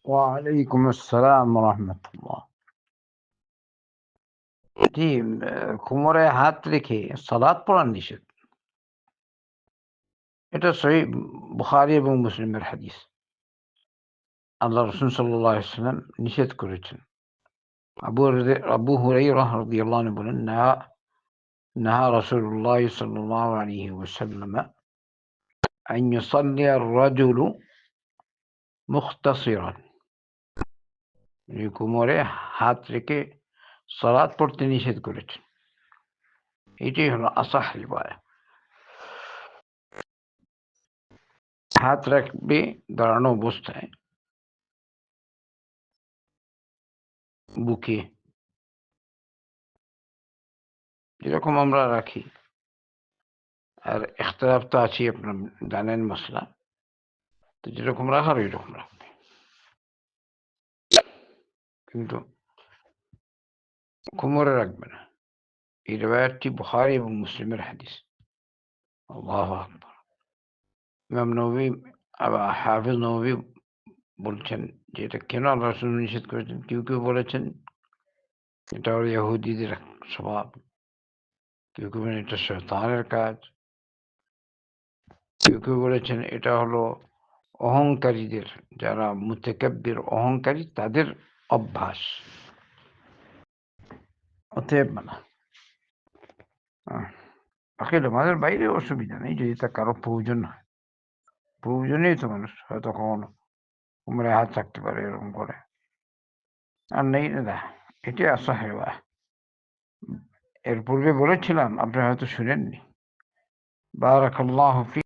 ওয়ালাইকুম আসসালাম রাহমাতুল্লাহ। জি, কোমরে হাত রেখে সালাত পড়া নিষেধ। এটা সহিহ বুখারী এবং মুসলিমের হাদিস। আল্লাহ রাসূল সাল্লাল্লাহু আলাইহি ওয়াসাল্লাম নিষেধ করেছেন। আবু হুরায়রা রাদিয়াল্লাহু আনহু বলেন, নাহা রাসূলুল্লাহ সাল্লাল্লাহু আলাইহি ওয়াসাল্লাম আন ইউসাল্লিয়া আর-রাজুলু মুখতাসিরান। কোমরে হাত রেখে সালাত পড়তে নিষেধ করেছেন। এটাই হলো আসাহ রিওয়ায়া। হাত রাখবে দাঁড়ানো অবস্থায় বুকে, যেরকম আমরা রাখি। আর ইখতিলাফ তো আছেই, আপনার জানেন মাসলা। তো যেরকম রাখার ওইরকম রাখবে, কিন্তু কোমরে রাখবে না। এই রিওয়ায়াতটি বুখারী এবং মুসলিমের হাদিস। আল্লাহু আকবার। ইমাম নববী, হাফেজ নববী বলছেন যে এটা কেন আল্লাহ রাসূল নিষেধ করেছেন। কেউ কেউ বলেছেন এটা হলো ইহুদীদের স্বভাব, কেউ কেউ বলেন এটা শয়তানের কাজ, কেউ কেউ বলেছেন এটা হলো অহংকারীদের, যারা মুতাকাব্বির অহংকারী তাদের অভ্যাস। অতএব মানা। বাকি নামাজের বাইরে অসুবিধা নেই, যদি তা কারো প্রয়োজন হয়। প্রয়োজনেই তো মানুষ হয়তো কখনো কোমরে হাত রাখতে পারে এরকম করে, আর নেই না। এটি আসাহ রিওয়ায়াহ। এর পূর্বে বলেছিলাম, আপনি হয়তো শুনেননি। বারাকাল্লাহু ফিক।